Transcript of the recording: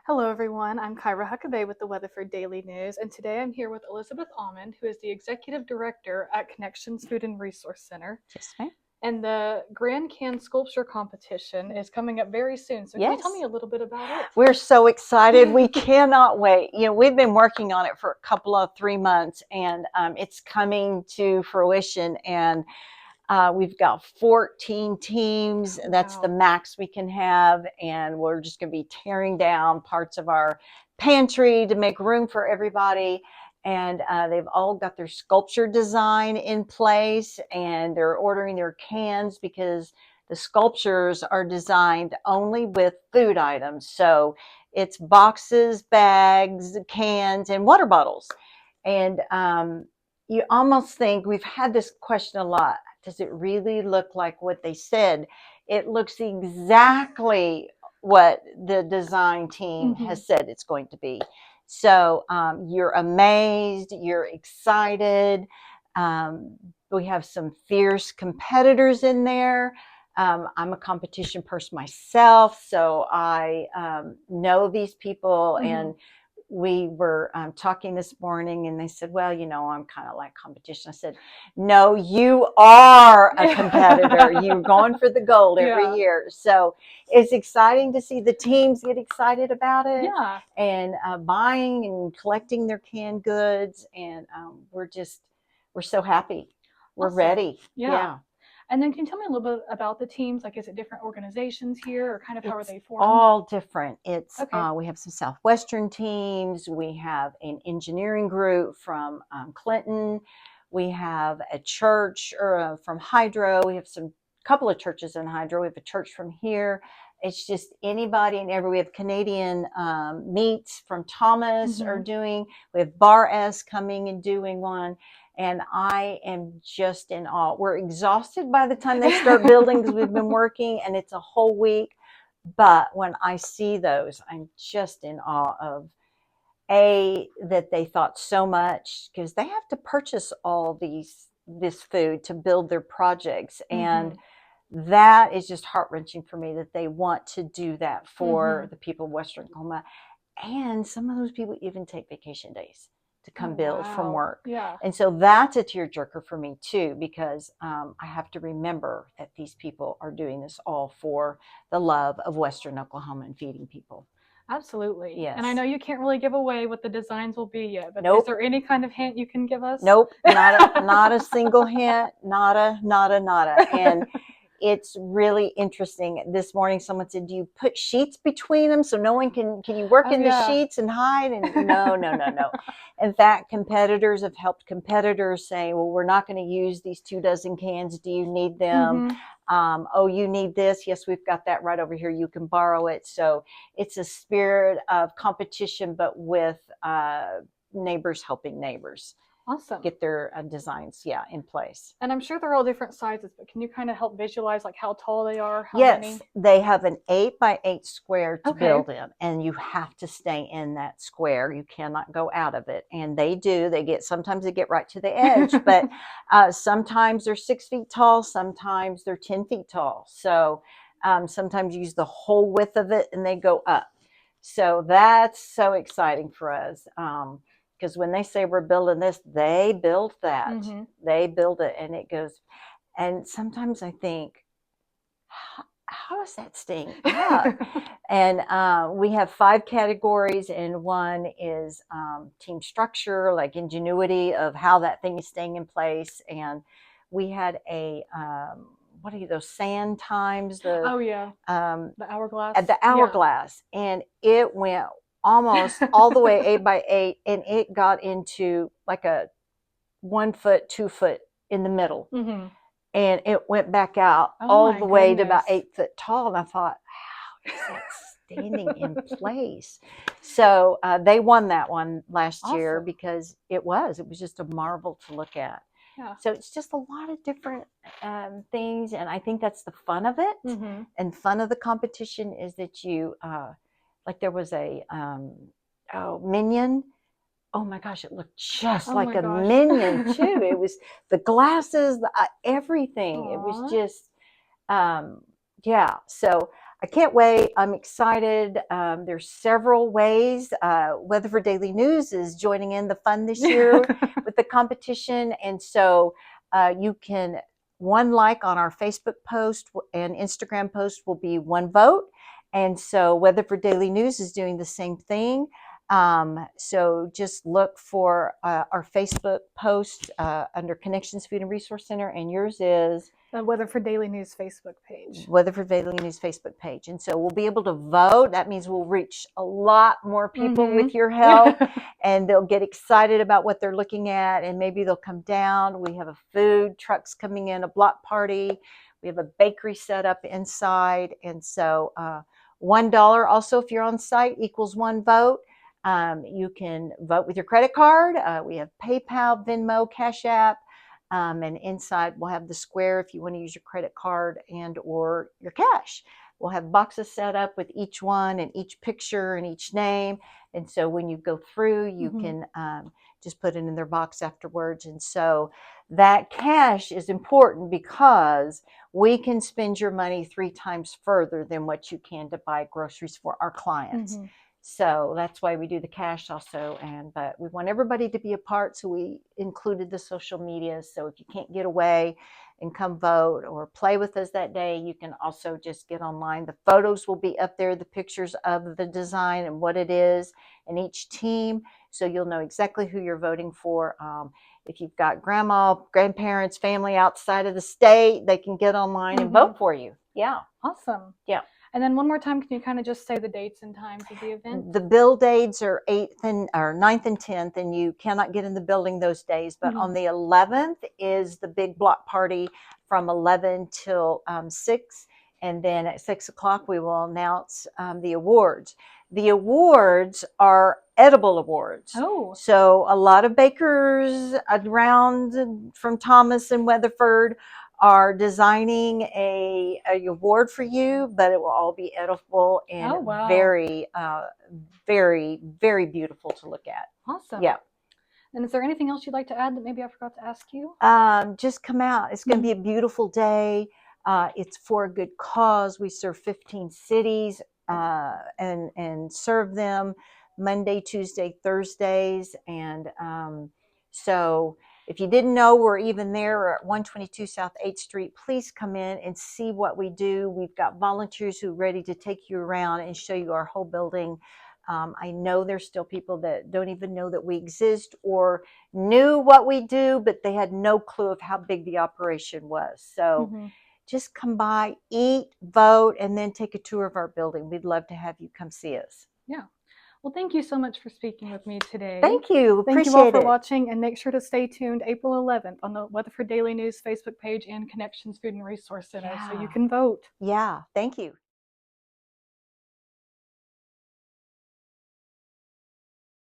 Hello, everyone. I'm Kyra Huckabee with the Weatherford Daily News, and today I'm here with Elizabeth Almond, who is the Executive Director at Connections Food and Resource Center. Yes, ma'am. And the Grand Can Sculpture Competition is coming up very soon. So, can you tell me Yes. a little bit about it? We're so excited. We cannot wait. We've been working on it for a couple of 3 months, and it's coming to fruition. And we've got 14 teams. That's the Wow. max we can have. And we're just going to be tearing down parts of our pantry to make room for everybody. And they've all got their sculpture design in place, and they're ordering their cans because the sculptures are designed only with food items. So it's boxes, bags, cans, and water bottles. And you almost think, we've had this question a lot, does it really look like what they said? It looks exactly what the design team Mm-hmm. has said it's going to be. So you're amazed, you're excited. We have some fierce competitors in there. I'm a competition person myself, so I know these people. Mm-hmm. And we were talking this morning, and they said, well, I'm kind of like competition. I said, no, you are a competitor. You're going for the gold every Yeah. year. So it's exciting to see the teams get excited about it, Yeah. and buying and collecting their canned goods. And we're so happy. We're Awesome. ready. Yeah. Yeah. And then, can you tell me a little bit about the teams? Like, is it different organizations here, or kind of how are It's they formed? all different. It's Okay. we have some Southwestern teams. We have an engineering group from Clinton. We have a church from Hydro. We have some couple of churches in Hydro. We have a church from here. It's just anybody and every. We have Canadian meats from Thomas are Mm-hmm. doing. We have Bar S coming and doing one. And I am just in awe. We're exhausted by the time they start building because we've been working, and it's a whole week. But when I see those, I'm just in awe of that they thought so much, because they have to purchase all this food to build their projects. And Mm-hmm. that is just heart-wrenching for me, that they want to do that Mm-hmm. for the people of Western Oklahoma. And some of those people even take vacation days to Oh, come build from wow. work. Yeah. And so that's a tearjerker for me too, because I have to remember that these people are doing this all for the love of Western Oklahoma and feeding people. Absolutely. And I Yes. know you can't really give away what the designs will be yet, but is Nope. there any kind of hint you can give us? Nope. Not a single hint. Nada. And it's really interesting. This morning, someone said, "Do you put sheets between them so no one can you work Oh, in the yeah. sheets and hide?" And no. In fact, competitors have helped competitors say, "Well, we're not going to use these 2 dozen cans. Do you need them? Mm-hmm. Oh, you need this? Yes, we've got that right over here. You can borrow it." So it's a spirit of competition, but with neighbors helping neighbors Awesome. get their designs, in place. And I'm sure they're all different sizes, but can you kind of help visualize like how tall they are, how Yes, many? they have an 8 by 8 square to Okay. build in, and you have to stay in that square. You cannot go out of it. And they do. Sometimes they get right to the edge, but sometimes they're 6 feet tall, sometimes they're 10 feet tall. So sometimes you use the whole width of it and they go up. So that's so exciting for us. Because when they say we're building this, they build that. Mm-hmm. They build it, and it goes. And sometimes I think, how does that sting up? And we have 5 categories, and one is team structure, like ingenuity of how that thing is staying in place. And we had what are those sand times? Oh, yeah. The hourglass. At the Yeah. hourglass, and it went almost all the way 8 by 8, and it got into like a 1 foot, 2 foot in the middle, Mm-hmm. and it went back out Oh, all my the way to about goodness. 8 foot tall. And I thought, how is that standing in place? So they won that one last year, Awesome. because it was just a marvel to look at. Yeah. So it's just a lot of different things, and I think that's the fun of it. Mm-hmm. And fun of the competition is that like there was a minion. Oh my gosh, it looked just Oh, like my a gosh. minion too. It was the glasses, everything. It was Aw. just, yeah. So I can't wait. I'm excited. There's several ways. Weatherford Daily News is joining in the fun this year with the competition. And so you can, one like on our Facebook post and Instagram post will be one vote. And so Weatherford Daily News is doing the same thing. So just look for our Facebook post under Connections Food and Resource Center, and yours is The Weatherford Daily News Facebook page. Weatherford Daily News Facebook page. And so we'll be able to vote. That means we'll reach a lot more people with your help, and they'll get excited about what they're looking at, and maybe they'll come down. We have a food trucks coming in, a block party. We have a bakery set up inside. And so $1 also, if you're on site, equals one vote. You can vote with your credit card. We have PayPal, Venmo, Cash App. And inside we'll have the square if you want to use your credit card and or your cash. We'll have boxes set up with each one and each picture and each name. And so when you go through, you can just put it in their box afterwards. And so that cash is important because we can spend your money 3 times further than what you can to buy groceries for our clients. So that's why we do the cash also. But we want everybody to be a part. So we included the social media. So if you can't get away and come vote or play with us that day, you can also just get online. The photos will be up there, the pictures of the design and what it is and each team. So you'll know exactly who you're voting for. If you've got grandma, grandparents, family outside of the state, they can get online and vote for you. Yeah. Awesome. Yeah. And then one more time, can you kind of just say the dates and times of the event? The bill dates are 9th and 10th, and you cannot get in the building those days. But on the 11th is the big block party from 11 till 6. And then at 6 o'clock, we will announce the awards. The awards are edible awards. Oh. So a lot of bakers around from Thomas and Weatherford are designing a award for you, but it will all be edible and very, very beautiful to look at. Awesome. Yeah. And is there anything else you'd like to add that maybe I forgot to ask you? Just come out. It's going to be a beautiful day. It's for a good cause. We serve 15 cities and serve them Monday, Tuesday, Thursdays. And so if you didn't know we're even there, we're at 122 South 8th Street. Please come in and see what we do. We've got volunteers who are ready to take you around and show you our whole building. I know there's still people that don't even know that we exist or knew what we do, but they had no clue of how big the operation was. So just come by, eat, vote, and then take a tour of our building. We'd love to have you come see us. Yeah. Well, thank you so much for speaking with me today. Thank you. Thank you all for watching, and make sure to stay tuned April 11th on the Weatherford Daily News Facebook page and Connections Food and Resource Center so you can vote. Yeah. Thank you.